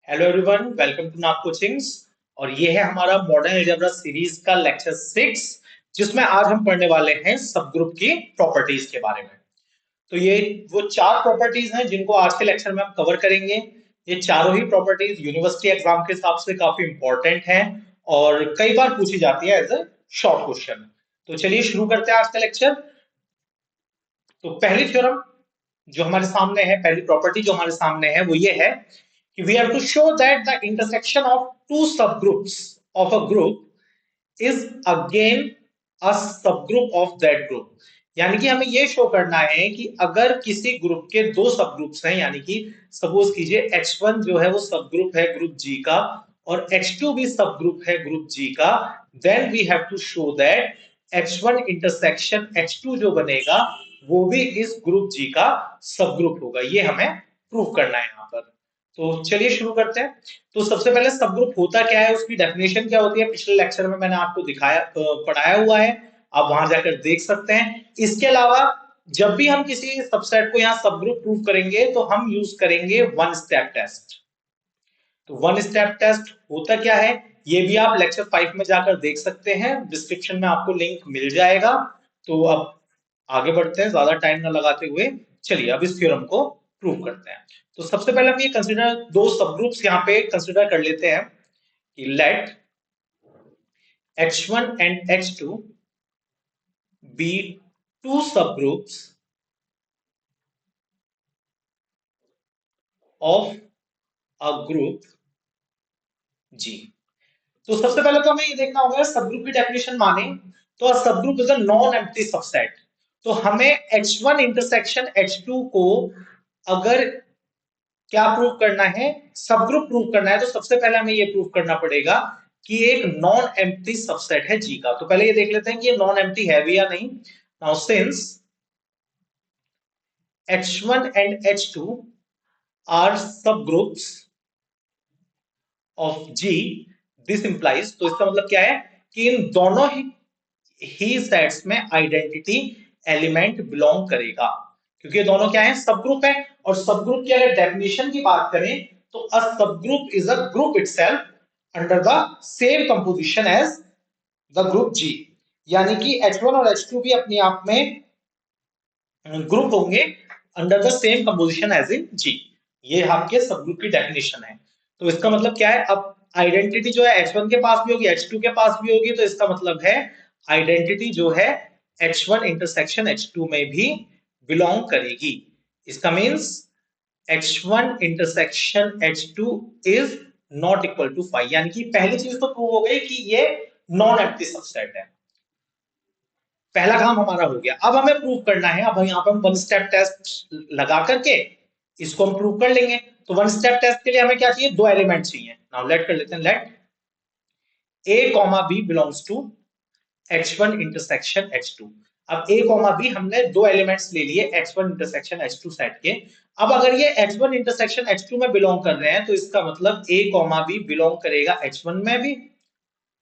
Hello everyone, welcome to नाप coachings. और ये है हमारा मॉडर्न अलजेब्रा सीरीज का लेक्चर 6, जिसमें आज हम पढ़ने वाले हैं सब ग्रुप की प्रॉपर्टीज के बारे में। तो ये वो चार प्रॉपर्टीज हैं जिनको आज के लेक्चर में हम कवर करेंगे। ये चारों ही प्रॉपर्टीज यूनिवर्सिटी एग्जाम के हिसाब से काफी इंपॉर्टेंट हैं और कई बार पूछी जाती है एज ए शॉर्ट क्वेश्चन। तो चलिए शुरू करते हैं आज का लेक्चर। तो पहली थ्योरम जो हमारे सामने है, पहली प्रॉपर्टी जो हमारे सामने है वो ये है कि we have to show that the intersection of two subgroups of a group is again a subgroup of that group. यानी कि हमें यह शो करना है कि अगर किसी ग्रुप के दो सब ग्रुप्स हैं, यानी कि सपोज कीजिए H1 जो है वो सब ग्रुप है ग्रुप G का और H2 भी सब ग्रुप है ग्रुप G का, then we have to show that H1 intersection H2 जो बनेगा वो भी इस ग्रुप G का सब ग्रुप होगा। ये हमें प्रूव करना है यहाँ पर। तो चलिए शुरू करते हैं। तो सबसे पहले सब ग्रुप होता क्या है, उसकी डेफिनेशन क्या होती है, पिछले लेक्चर में मैंने आपको दिखाया पढ़ाया हुआ है, आप वहां जाकर देख सकते हैं। इसके अलावा जब भी हम किसी सबसेट को यहाँ सब ग्रुप प्रूव करेंगे तो हम यूज करेंगे वन स्टेप टेस्ट। तो वन स्टेप टेस्ट होता क्या है ये भी आप लेक्चर 5 में जाकर देख सकते हैं, डिस्क्रिप्शन में आपको लिंक मिल जाएगा। तो अब आगे बढ़ते हैं ज्यादा टाइम ना लगाते हुए। चलिए अब इस थ्योरम को प्रूव करते हैं। तो सबसे पहले हम ये कंसीडर दो सब ग्रुप्स यहाँ पे कंसीडर कर लेते हैं कि late H1 and H2 be two subgroups of a group G। तो सबसे पहले तो हमें ये देखना होगा सब ग्रुप की डेफिनेशन माने तो सब group is a non empty subset. तो हमें H1 इंटरसेक्शन H2 को अगर क्या प्रूव करना है, सब ग्रुप प्रूव करना है, तो सबसे पहले हमें ये प्रूव करना पड़ेगा कि एक नॉन एम्प्टी सबसेट है जी का। तो पहले ये देख लेते हैं कि ये नॉन एम्प्टी है भी या नहीं। Now since H1 and H2 are subgroups of G, this implies, तो इसका मतलब क्या है कि इन दोनों ही सेट्स में आइडेंटिटी एलिमेंट बिलोंग करेगा, क्योंकि ये दोनों क्या है, सब ग्रुप है। और सब ग्रुप की अगर डेफिनेशन की बात करें तो a subgroup is a group itself under the same composition as the group G. यानी कि H1 और H2 भी अपने आप में ग्रुप होंगे under the same composition as in G. ये आपके सब ग्रुप की डेफिनेशन है। तो इसका मतलब क्या है, अब आइडेंटिटी जो है H1 के पास भी होगी H2 के पास भी होगी, तो इसका मतलब है आइडेंटिटी जो है H1 इंटरसेक्शन H2 में भी बिलोंग करेगी। इसका means H1 intersection H2 is not equal to five. यानी कि पहली चीज तो प्रूव हो गई कि ये नॉन एम्प्टी सबसेट है, पहला काम हमारा हो गया। अब हमें प्रूव करना है, अब यहाँ पे हम वन स्टेप टेस्ट लगा करके इसको हम प्रूव कर लेंगे। तो वन स्टेप टेस्ट के लिए हमें क्या चाहिए, दो एलिमेंट चाहिए। नाउ लेट कर लेते हैं, let a comma b belongs to H1 intersection H2। अब a कॉमा b हमने दो एलिमेंट्स ले लिए H1 इंटरसेक्शन H2 सेट के। अब अगर ये H1 इंटरसेक्शन H2 में बिलोंग कर रहे हैं तो इसका मतलब a कॉमा b बिलोंग करेगा H1 में भी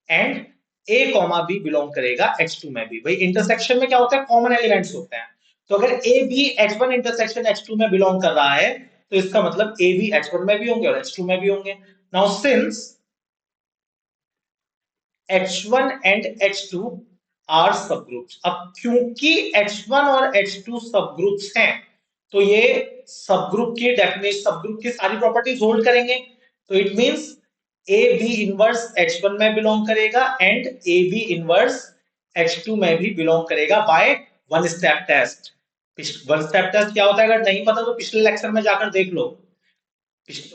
and a comma b belong करेगा H2 में भी। भाई इंटरसेक्शन में क्या होता है, कॉमन एलिमेंट्स होते हैं। तो अगर a b H1 intersection H2 में बिलोंग कर रहा है तो इसका मतलब a भी H1 में भी होंगे और H2 में भी होंगे। Now since H1 and H2 are subgroups, अब क्योंकि H1 और H2 सब ग्रुप्स हैं तो ये सब ग्रुप की डेफिनेशन, सब ग्रुप की सारी प्रॉपर्टीज होल्ड करेंगे। तो it means A B inverse H1 में बिलोंग करेगा and A B inverse H2 में भी बिलोंग करेगा by one step test. One step test क्या होता है, अगर नहीं पता तो पिछले लेक्चर में जाकर देख लो।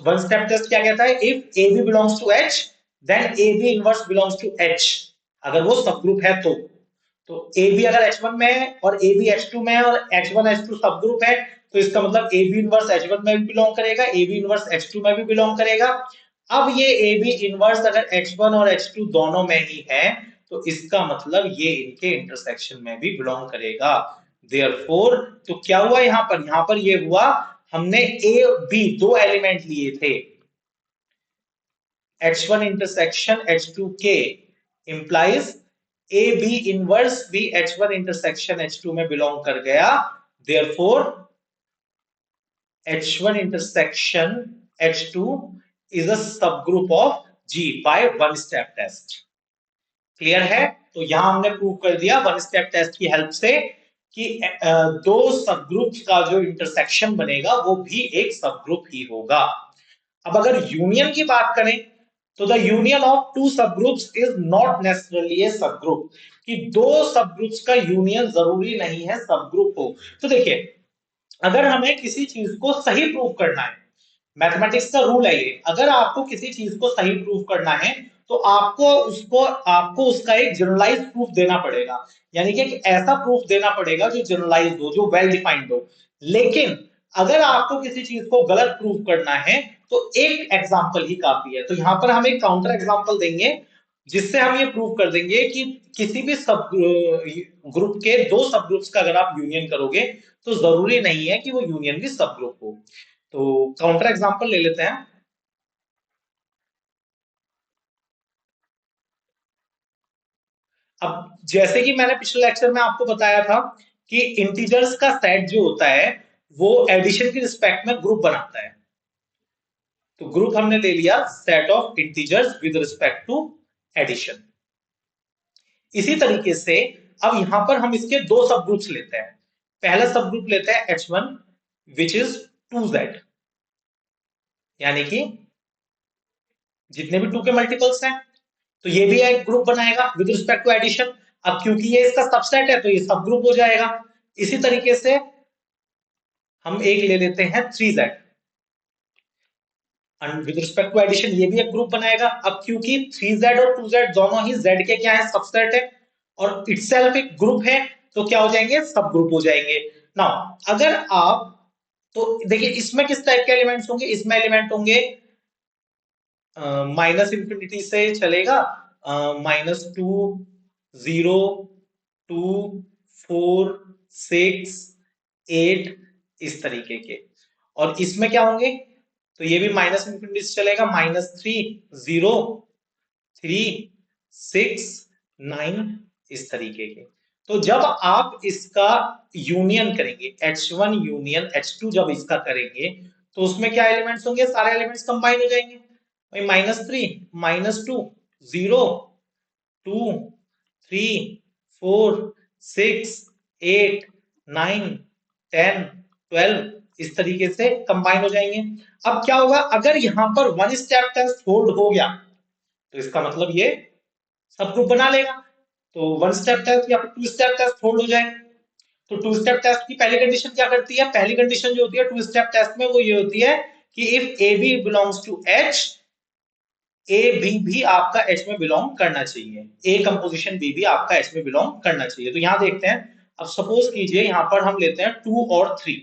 वन स्टेप टेस्ट क्या कहता है, if A B belongs to H then A B inverse belongs to H, अगर वो सब ग्रुप है तो ए बी अगर H1 में है और ए बी H2 में है और H1 H2 सब ग्रुप है तो इसका मतलब ए बी इनवर्स H1 में भी बिलोंग करेगा, ए बी इनवर्स H2 में भी बिलोंग करेगा। अब ये ए बी इनवर्स अगर H1 और H2 दोनों में ही है तो इसका मतलब ये इनके इंटरसेक्शन में भी बिलोंग करेगा। देयरफॉर तो क्या हुआ यहाँ पर ये हुआ, हमने ए बी दो एलिमेंट लिए थे, H1 इंटरसेक्शन H2 के इंप्लाइज ए बी इनवर्स भी H1 इंटरसेक्शन H2 में बिलोंग कर गया। Therefore H1 intersection H2 is a subgroup of G by one step test. Clear है? तो यहां हमने प्रूव कर दिया वन स्टेप टेस्ट की हेल्प से कि दो सब ग्रुप्स का जो इंटरसेक्शन बनेगा वो भी एक सब ग्रुप ही होगा। अब अगर यूनियन की बात करें तो द यूनियन ऑफ टू सब ग्रुप्स इज नॉट नेसेसरली ए सब ग्रुप, कि दो सब ग्रुप्स का यूनियन जरूरी नहीं है सब ग्रुप हो। तो देखिए, अगर हमें किसी चीज को सही प्रूव करना है, मैथमेटिक्स का रूल है ये, अगर आपको किसी चीज को सही प्रूव करना है तो आपको उसका एक जनरलाइज प्रूफ देना पड़ेगा, यानी कि एक ऐसा प्रूफ देना पड़ेगा जो जनरलाइज हो, जो वेल डिफाइंड हो। लेकिन अगर आपको किसी चीज को गलत प्रूव करना है तो एक एग्जाम्पल ही काफी है। तो यहां पर हम एक काउंटर एग्जाम्पल देंगे जिससे हम ये प्रूव कर देंगे कि किसी भी सब ग्रुप के दो सब ग्रुप्स का अगर आप यूनियन करोगे तो जरूरी नहीं है कि वो यूनियन भी सब ग्रुप हो। तो काउंटर एग्जांपल ले लेते हैं। अब जैसे कि मैंने पिछले लेक्चर में आपको बताया था कि इंटीजर्स का सेट जो होता है वो एडिशन की रिस्पेक्ट में ग्रुप बनाता है। तो ग्रुप हमने ले लिया set of integers with respect to addition. इसी तरीके से अब यहां पर हम इसके दो सब ग्रुप्स लेते हैं। पहला सब ग्रुप लेते हैं H1 विच इज 2Z, यानी कि जितने भी 2 के मल्टीपल्स हैं, तो ये भी एक ग्रुप बनाएगा विद रिस्पेक्ट टू एडिशन। अब क्योंकि ये इसका सबसेट है तो ये सब ग्रुप हो जाएगा। इसी तरीके से हम एक ले लेते हैं 3Z, and with respect to addition ये भी एक ग्रुप बनाएगा। अब क्योंकि 3Z और 2Z दोनों ही Z के क्या है, सबसेट है, और इटसेल्फ एक ग्रुप है, तो क्या हो जाएंगे, सब ग्रुप हो जाएंगे। नाउ अगर आप, तो देखिए इसमें किस टाइप के एलिमेंट्स होंगे, इसमें एलिमेंट होंगे माइनस इंफिनिटी से चलेगा, -2, 0, 2, 4, 6, 8, इस तरीके के। और इसमें क्या होंगे, तो ये भी माइनस इंफिनिटी से चलेगा, -3, 0, 3, 6, 9, इस तरीके के। तो जब आप इसका यूनियन करेंगे, H1 यूनियन H2 जब इसका करेंगे तो उसमें क्या एलिमेंट्स होंगे, सारे एलिमेंट्स कंबाइन हो जाएंगे भाई। -3, -2, 0, 2, 3, 4, 6, 8, 9, 10, 12, इस तरीके से कंबाइन हो जाएंगे। अब क्या होगा, अगर यहां पर वन स्टेप टेस्ट होल्ड हो गया तो इसका मतलब ये सब ग्रुप बना लेगा। तो वन स्टेप टेस्ट या फिर टू स्टेप टेस्ट होल्ड हो जाए। तो टू स्टेप टेस्ट की पहली कंडीशन क्या करती है, पहली कंडीशन जो होती है टू स्टेप टेस्ट में वो ये होती है कि if A B belongs to H, A B भी आपका एच में बिलोंग करना चाहिए, ए कंपोजिशन बी भी आपका एच में बिलोंग करना चाहिए। तो यहां देखते हैं, अब सपोज कीजिए यहां पर हम लेते हैं 2 और 3,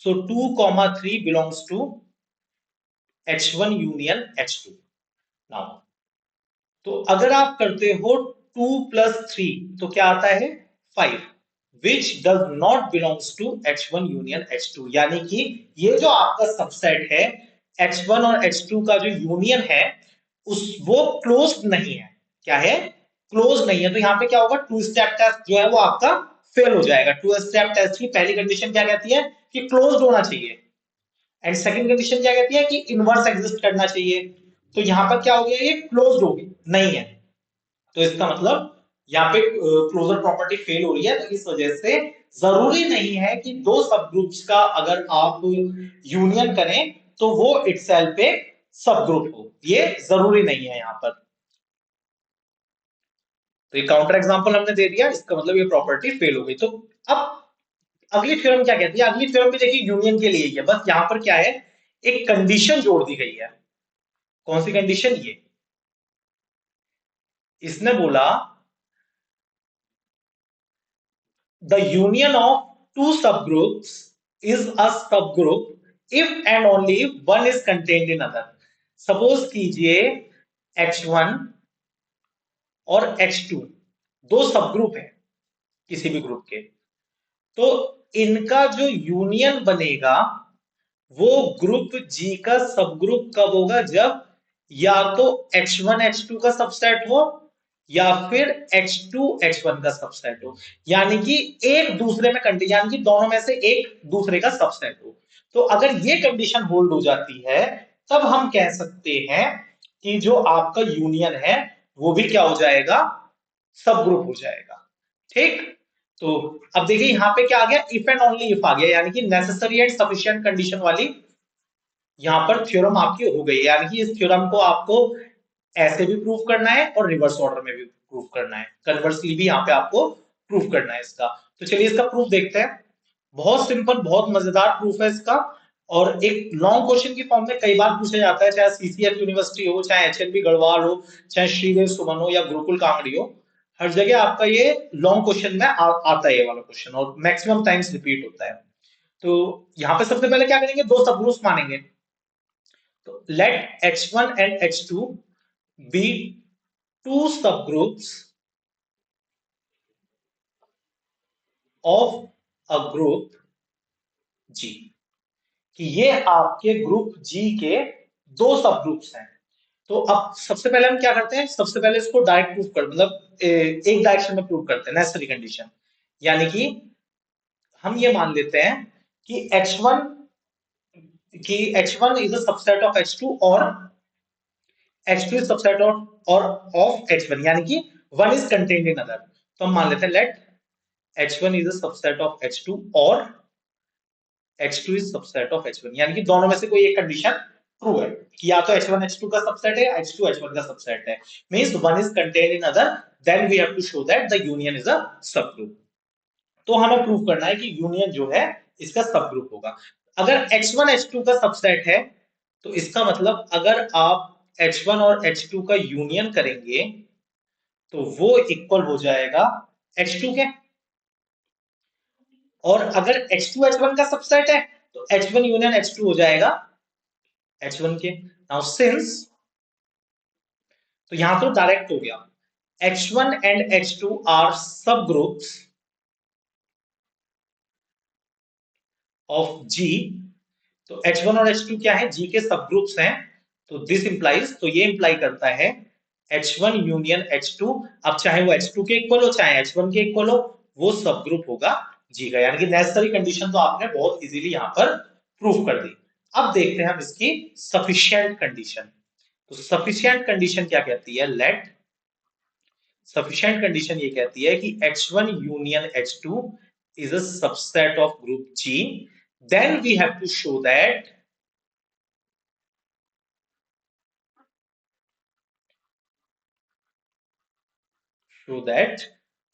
so 2, 3 belongs to H1 union H2। Now तो अगर आप करते हो 2 + 3 तो क्या आता है 5, which does not belongs to H1 union H2, यानी कि ये जो आपका सबसेट है H1 और H2 का जो यूनियन है उस वो क्लोज नहीं है। क्या है, क्लोज नहीं है। तो यहाँ पे क्या होगा, टू स्टेप टेस्ट जो है वो आपका फेल हो जाएगा। टू स्टेप टेस्ट की पहली कंडीशन क्या कहती है कि क्लोज होना चाहिए, एंड सेकंड कंडीशन क्या कहती है कि इनवर्स एग्जिस्ट करना चाहिए। तो यहां पर क्या हो गया, ये क्लोज हो गई नहीं है, तो इसका मतलब यहाँ पे क्लोजर प्रॉपर्टी फेल हो रही है। तो इस वजह से जरूरी नहीं है कि दो सब ग्रुप्स का अगर आप यूनियन करें तो वो इटसेल्फ एक सब ग्रुप हो, ये जरूरी नहीं है यहाँ पर। तो ये काउंटर एग्जांपल हमने दे दिया, इसका मतलब ये प्रॉपर्टी फेल हो गई। तो अब अगली थ्योरम क्या कहती है, अगली थ्योरम भी देखिए यूनियन के लिए ही है, बस यहाँ पर क्या है, एक कंडीशन जोड़ दी गई है। कौन सी कंडीशन, ये इसने बोला the union of two subgroups is a subgroup if and only if one is contained in other। Suppose कीजिए H1 और H2 दो सबग्रुप है किसी भी ग्रुप के, तो इनका जो यूनियन बनेगा वो ग्रुप G का सबग्रुप कब होगा, जब या तो H1 H2 का सबसेट हो या फिर H2 H1 का सबसेट हो, यानी कि एक दूसरे में कंटेन, यानी कि दोनों में से एक दूसरे का सबसेट हो। तो अगर ये कंडीशन होल्ड हो जाती है तब हम कह सकते हैं कि जो आपका यूनियन है वो भी क्या हो जाएगा, सब ग्रुप हो जाएगा। ठीक, तो अब देखिए यहां पे क्या आ गया, इफ एंड ओनली इफ आ गया, यानी कि नेसेसरी एंड सफिशिएंट कंडीशन वाली यहां पर थ्योरम आपकी हो गई, यानी कि इस थ्योरम को आपको ऐसे भी प्रूव करना है और रिवर्स ऑर्डर में भी प्रूव करना है, कन्वर्सली भी यहाँ पे आपको प्रूव करना है इसका। तो चलिए इसका प्रूफ देखते हैं। बहुत सिंपल, बहुत मजेदार प्रूफ है इसका, और एक लॉन्ग क्वेश्चन की फॉर्म में कई बार पूछा जाता है, चाहे सीसीएफ यूनिवर्सिटी हो, चाहे एचएनबी गढ़वाल हो, चाहे श्रीदेव सुमन हो या गुरुकुल कांगड़ी हो, हर जगह आपका ये लॉन्ग क्वेश्चन में आता है ये वाला क्वेश्चन, और मैक्सिमम टाइम्स रिपीट होता है। तो यहाँ पे सबसे पहले क्या करेंगे, दो सब ग्रुप्स मानेंगे। तो late H1 and H2 be two subgroups of a group G, कि ये आपके ग्रुप G के दो सब ग्रुप्स हैं। तो अब सबसे पहले हम क्या करते हैं, सबसे पहले इसको डायरेक्ट प्रूफ कर, मतलब एक डायरेक्शन में प्रूव करते हैं, नेसेसरी कंडीशन। यानी कि हम ये मान लेते हैं कि H1 is a subset of H2 और H2 is subset of H1, यानी कि one is contained in other. तो हम मान लेते हैं let H1 is a subset of H2 और H2 is subset of H1, यानी कि दोनों में से कोई एक कंडीशन ट्रू है कि या तो H1 H2 का सबसेट है या H2 H1 का सबसेट है, means one is contained in other, then we have to show that the union is a subgroup. तो हमें प्रूव करना है कि यूनियन जो है इसका सबग्रुप होगा। अगर H1 H2 का सबसेट है तो इसका मतलब अगर आप H1 और H2 का यूनियन करेंगे तो वो इक्वल हो जाएगा H2 के, और अगर H2 H1 का सबसेट है तो H1 यूनियन H2 हो जाएगा H1 के। नाउ सिंस, तो यहां तो डायरेक्ट हो गया, H1 and H2 are subgroups of G, तो H1 और H2 क्या है, G के सब ग्रुप्स हैं। तो दिस इंप्लाइज, तो ये इंप्लाई करता है H1 यूनियन H2, अब चाहे वो H2 के इक्वल हो चाहे H1 के इक्वल हो, वो सब ग्रुप होगा G का, यानी कि नेसेसरी कंडीशन तो आपने बहुत इजीली यहां पर प्रूफ कर दी। अब देखते हैं हम इसकी सफिशिएंट कंडीशन। तो सफिशिएंट कंडीशन क्या कहती है, लेट सफिशिएंट कंडीशन ये कहती है कि H1 union H2 is a subset of group G, then we have to show that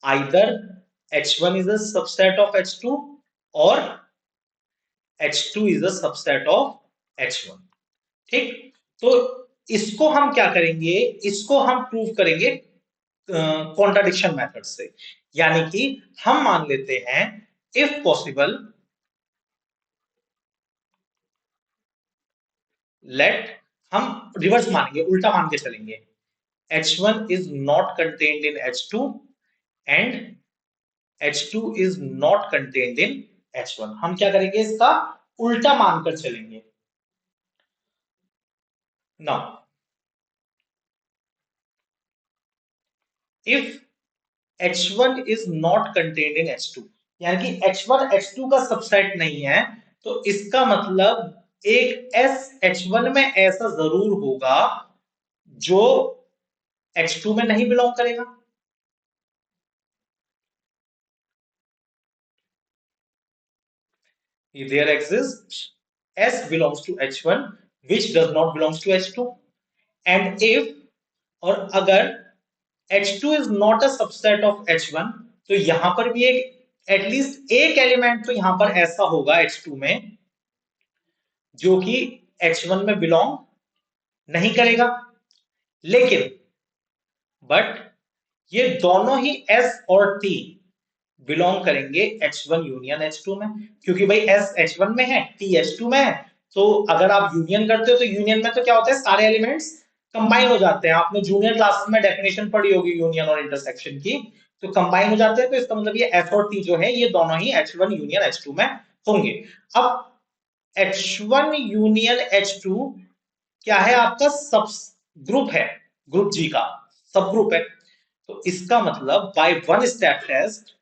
either H1 is a subset of H2 or H2 is a subset of H1। ठीक, तो इसको हम क्या करेंगे, इसको हम प्रूव करेंगे कॉन्ट्राडिक्शन मेथड से। यानी कि हम मान लेते हैं इफ पॉसिबल लेट, हम रिवर्स मानेंगे, उल्टा मान के चलेंगे, H1 is not contained in H2 and H2 is not contained in H1। हम क्या करेंगे, इसका उल्टा मानकर चलेंगे। Now if H1 is not contained in H2, यानी कि H1 H2 का सबसेट नहीं है, तो इसका मतलब एक S H1 में ऐसा जरूर होगा जो H2 में नहीं बिलोंग करेगा। There exists S belongs to H1 which does not belongs to H2, and if, और अगर H2 is not a subset of H1, तो यहां पर भी एक एटलीस्ट एक एलिमेंट तो यहां पर ऐसा होगा H2 में जो कि H1 में बिलोंग नहीं करेगा, लेकिन बट ये दोनों ही S और T बिलोंग करेंगे H1 यूनियन H2 में, क्योंकि भाई S H1 में है, T H2 में है। तो अगर आप यूनियन करते हो तो यूनियन में तो क्या होता है, सारे एलिमेंट्स कंबाइन हो जाते हैं। आपने जूनियर क्लास में डेफिनेशन पढ़ी होगी यूनियन और इंटरसेक्शन की, तो कंबाइन हो जाते हैं, तो इसका मतलब ये S और T जो है ये दोनों ही H1 यूनियन H2 में होंगे। अब H1 यूनियन H2 क्या है, आपका सब ग्रुप है, ग्रुप जी का सब ग्रुप है। तो इसका मतलब by one step test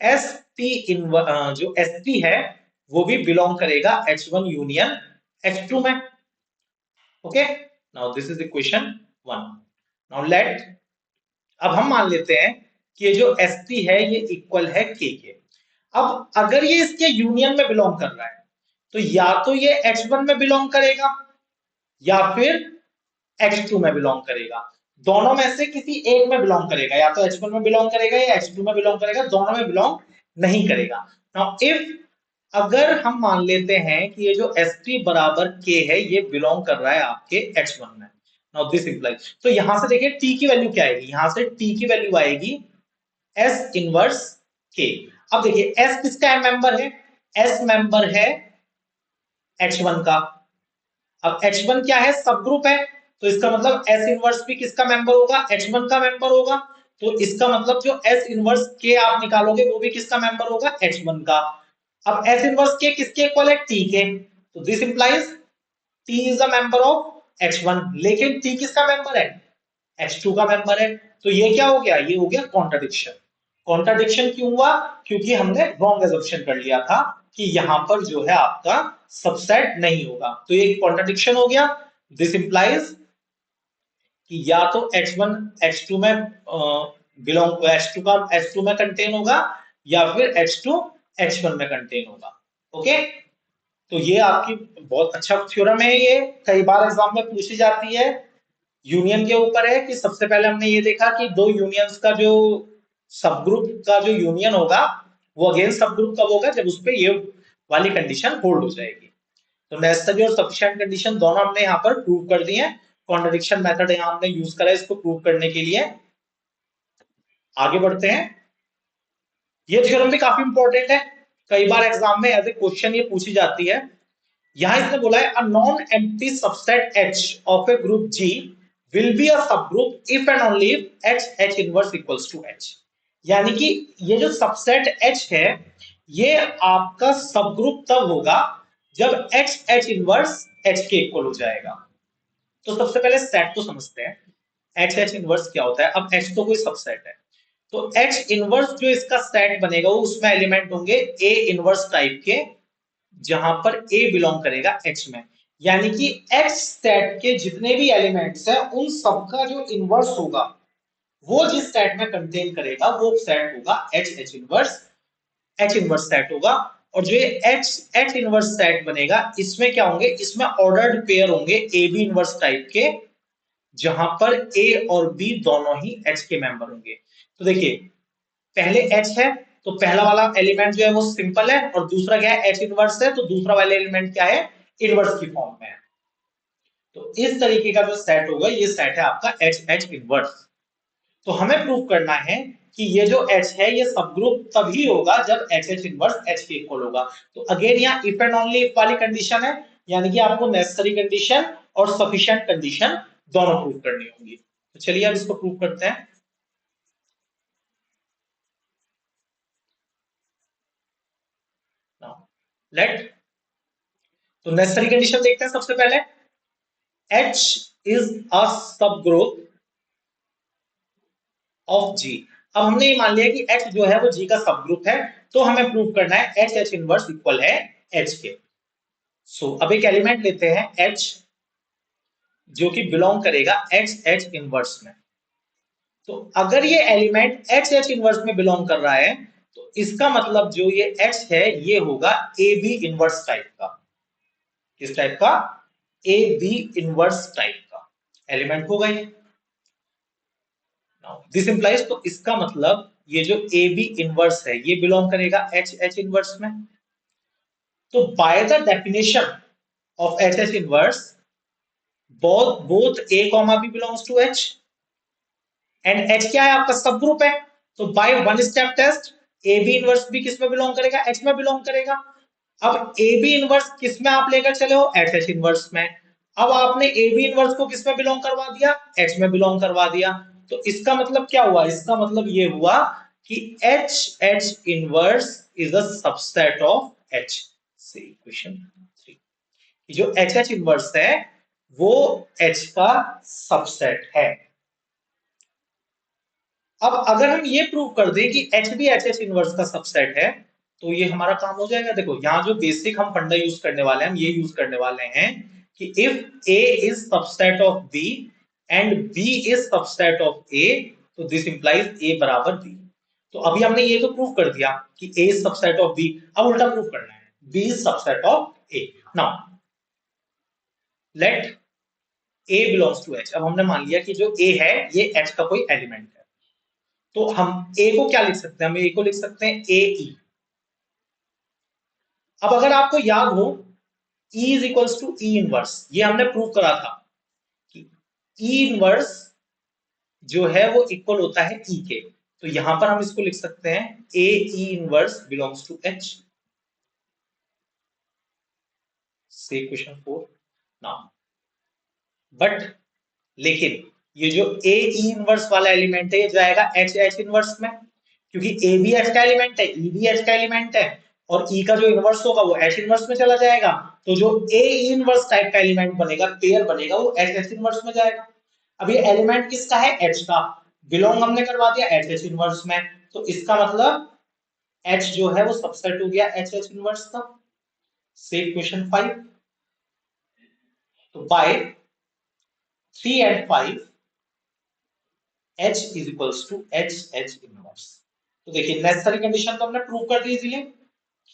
S T in, जो एस टी है वो भी बिलोंग करेगा H1 यूनियन H2 में। Okay, now this is equation 1। Now let, अब हम मान लेते हैं कि ये जो ST है ये इक्वल है K के। अब अगर ये इसके यूनियन में बिलोंग कर रहा है तो या तो ये H1 में बिलोंग करेगा या फिर H2 में बिलोंग करेगा। दोनों में से किसी एक में बिलोंग करेगा, या तो H1 में बिलोंग करेगा या H2 में बिलोंग करेगा, दोनों में बिलोंग नहीं करेगा। नाउ इफ, अगर हम मान लेते हैं कि ये जो ST बराबर K है ये बिलोंग कर रहा है आपके H1 में, नाउ दिस इंप्लाइज, तो यहां से देखिए T की वैल्यू क्या आएगी, यहां से T की वैल्यू आएगी S इनवर्स K। अब देखिए S किसका मेंबर है, S मेंबर है H1 का। अब H1 क्या है, सब ग्रुप है, तो इसका मतलब S इनवर्स भी किसका मेंबर होगा, H1 का मेंबर होगा। तो इसका मतलब जो S इनवर्स K आप निकालोगे वो भी किसका मेंबर होगा, H1 का। अब S इनवर्स K किसके इक्वल है, T के, तो this implies T is a member of H1, लेकिन T किसका मेंबर है, H2 का मेंबर है। तो ये क्या हो गया, ये हो गया कॉन्ट्राडिक्शन। कॉन्ट्राडिक्शन क्यों हुआ, क्योंकि हमने रॉन्ग एजम्पशन कर लिया था कि यहां पर जो है आपका सबसेट नहीं होगा, तो ये कॉन्ट्राडिक्शन हो गया। दिस इंप्लाइज कि या तो H1 H2 में बिलोंग, H2 का H2 में कंटेन होगा या फिर H2 H1 में कंटेन होगा। ओके, तो ये आपकी बहुत अच्छा थ्योरम है, ये कई बार एग्जाम में पूछी जाती है। यूनियन के ऊपर है कि सबसे पहले हमने ये देखा कि दो यूनियंस का जो सब ग्रुप का जो यूनियन होगा वो अगेन सब ग्रुप कब होगा, जब उस पे ये वाली कंडीशन होल्ड हो जाएगी। तो नेसेसरी और सफिशिएंट कंडीशन दोनों हमने यहाँ पर प्रूव कर दी है। कॉन्ट्रडिक्शन मेथड यहाँ हमने यूज करा है इसको प्रूव करने के लिए। आगे बढ़ते हैं, ये थ्योरम भी काफी इंपॉर्टेंट है, कई बार एग्जाम में एज ए क्वेश्चन ये पूछी जाती है। यहां इसने बोला है a non empty subset H of A group G will be a subgroup if and only if H inverse equals to H। यानी कि ये जो सबसेट H है ये आपका सब ग्रुप तब होगा जब H इनवर्स H के इक्वल हो जाएगा। तो सबसे पहले सेट तो समझते हैं, H इनवर्स क्या होता है। अब H तो कोई सबसेट है, तो H इनवर्स जो इसका सेट बनेगा वो उसमें एलिमेंट होंगे A इनवर्स टाइप के, जहां पर A बिलोंग करेगा H में। यानी कि H सेट के जितने भी एलिमेंट्स हैं उन सबका जो इनवर्स होगा वो जिस सेट में कंटेन करेगा वो सेट होगा H inverse, H inverse set होगा। और जो ये H इनवर्स सेट बनेगा इसमें क्या होंगे, इसमें ऑर्डर्ड पेयर होंगे A B इनवर्स टाइप के, जहां पर A और B दोनों ही H के मेंबर होंगे। तो देखिए पहले H है तो पहला वाला एलिमेंट जो है वो सिंपल है, और दूसरा क्या है H इनवर्स है, तो दूसरा वाला एलिमेंट क्या है, इनवर्स की फॉर्म में है। तो इस तरीके का जो सेट होगा ये सेट है आपका H इनवर्स। तो हमें प्रूव करना है कि ये जो H है ये सब ग्रुप तभी होगा जब H इनवर्स H के इक्वल होगा। तो अगेन यहाँ इफ एंड ओनली इफ वाली कंडीशन है, यानी कि आपको नेसेसरी कंडीशन और सफिशिएंट कंडीशन दोनों प्रूव करनी होंगी। तो चलिए अब इसको प्रूव करते हैं। लेट, तो नेसेसरी कंडीशन देखते हैं सबसे पहले, H is a subgroup of G। अब हमने ये मान लिया कि H जो है वो G का सब ग्रुप है, तो हमें प्रूव करना है H इनवर्स इक्वल है H के। सो अब एक एलिमेंट लेते हैं H जो कि बिलोंग करेगा H इनवर्स में। तो अगर ये एलिमेंट H इनवर्स में बिलोंग कर रहा है तो इसका मतलब जो ये H है ये होगा AB इनवर्स टाइप का। किस टाइप का, AB इनवर्स टाइप का एलिमेंट होगा ये। दिस इंप्लाइज, तो इसका मतलब ये जो AB इनवर्स है ये बिलोंग करेगा H इनवर्स में। तो by the definition of H inverse both A comma B belongs to H and H क्या है आपका सब ग्रुप है, तो by one step test A B inverse भी किस में बिलोंग करेगा, H में बिलोंग करेगा। अब ए बी इनवर्स किस में आप लेकर चले हो, H इनवर्स में। अब आपने ए बी इनवर्स को किस में बिलोंग करवा दिया, H में बिलोंग करवा दिया। तो इसका मतलब क्या हुआ, इसका मतलब ये हुआ कि H inverse is a subset of H। See equation 3, जो H इनवर्स है वो H का सबसेट है। अब अगर हम ये प्रूव कर दें कि H भी H इनवर्स का सबसेट है तो ये हमारा काम हो जाएगा। देखो यहाँ जो बेसिक हम फंडा यूज करने वाले हैं, हम ये यूज करने वाले हैं कि if A is subset of B and B is subset of A, तो दिस इंप्लाइज ए बराबर बी। तो अभी हमने ये तो प्रूव कर दिया कि A is subset of B, अब उल्टा प्रूव करना है, B is subset of A. Now let A belongs to H. अब हमने मान लिया कि जो ए है ये एच का कोई एलिमेंट है, तो हम ए को क्या लिख सकते हैं, हम ए को लिख सकते हैं ए ई। अब अगर आपको याद हो E is equals to E inverse, ये हमने प्रूव करा था कि E इनवर्स जो है वो इक्वल होता है E के, तो यहां पर हम इसको लिख सकते हैं A E inverse belongs to H। से क्वेश्चन 4 नाउ, बट लेकिन ये जो ए ई इनवर्स वाला एलिमेंट है ये जाएगा एच एच इनवर्स में, क्योंकि ए भी एच का एलिमेंट है, ई भी एच का एलिमेंट है, और ई का जो इनवर्स होगा वो एच इनवर्स में चला जाएगा, तो जो ए इनवर्स टाइप का एलिमेंट बनेगा, पेयर बनेगा, वो एच एच इनवर्स में जाएगा। अब ये एलिमेंट किसका है, एच का, बिलोंग हमने करवा दिया एच एच इनवर्स में, तो इसका मतलब एच जो है वो सबसेट हो गया एच एच इनवर्स का। से क्वेश्चन 5, तो bye 3 and 5 H is equals to H H inverse। तो देखिए नेसेसरी कंडीशन तो हमने प्रूव कर दी इजीली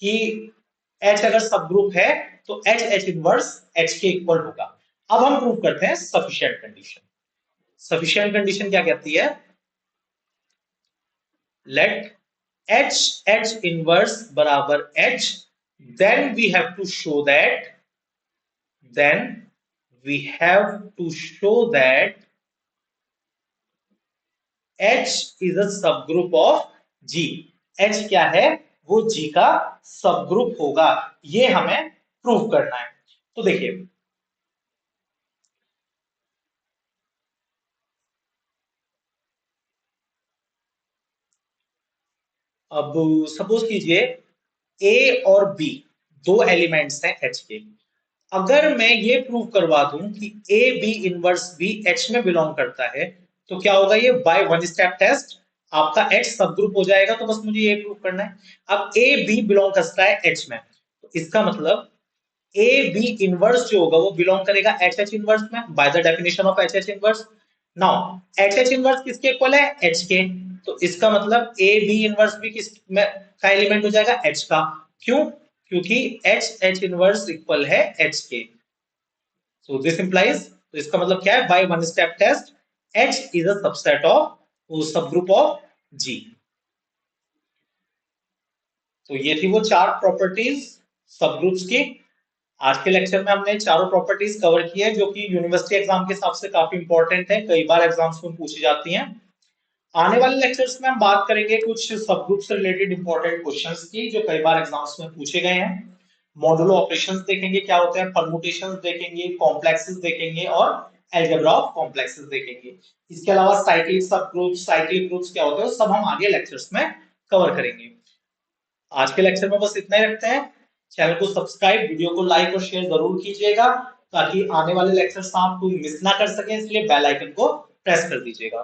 कि H अगर सब ग्रुप है तो H H इनवर्स H के इक्वल होगा। अब हम प्रूव करते हैं सफिशिएंट कंडीशन। सफिशिएंट कंडीशन क्या कहती है, लेट H H इनवर्स बराबर H, then we have to show that H is a subgroup of G। H क्या है, वो G का सबग्रुप होगा, ये हमें प्रूव करना है। तो देखिए अब सपोज कीजिए A और B दो एलिमेंट्स हैं H के, अगर मैं ये प्रूव करवा दूं कि A B inverse B H में बिलोंग करता है, तो क्या होगा, ये बाय वन स्टेप टेस्ट आपका H सब ग्रुप हो जाएगा। तो बस मुझे ये प्रूव करना है। अब A B बिलोंग करता है H में, तो इसका मतलब A B इनवर्स जो होगा वो बिलोंग करेगा H H इनवर्स में bye the definition of H H inverse. Now H H inverse किसके इक्वल है, H के, तो इसका मतलब A B इनवर्स भी किस में का एलिमेंट हो जाएगा, H का। क्यों, क्योंकि H H इनवर्स इक्वल है H के। So this implies, तो इसका मतलब क्या है, by one step test H is a subset of subgroup of G। तो ये थी वो चार प्रॉपर्टीज सब ग्रुप्स की। आज के लेक्चर में हमने चारों प्रॉपर्टीज कवर की है, जो कि यूनिवर्सिटी एग्जाम के हिसाब से काफी इंपॉर्टेंट है, कई बार एग्जाम्स में पूछी जाती हैं। आने वाले लेक्चर्स में हम बात करेंगे कुछ सब ग्रुप से रिलेटेड इंपॉर्टेंट क्वेश्चंस की, जो कई बार एग्जाम्स में पूछे गए हैं। मॉडुलो ऑपरेशंस देखेंगे क्या होते हैं, परमुटेशंस देखेंगे, कॉम्प्लेक्सेस देखेंगे और अलजेब्रा ऑफ कॉम्प्लेक्सेस देखेंगे। इसके अलावा साइक्लिक सब ग्रुप्स, साइक्लिक ग्रुप्स क्या होते हैं, सब हम आगे लेक्चर्स में कवर करेंगे। आज के लेक्चर में बस इतना ही रखते हैं। चैनल को सब्सक्राइब, वीडियो को लाइक और शेयर जरूर कीजिएगा, ताकि आने वाले लेक्चर्स आपको मिस ना कर सके, इसलिए बेल आइकन को प्रेस कर दीजिएगा।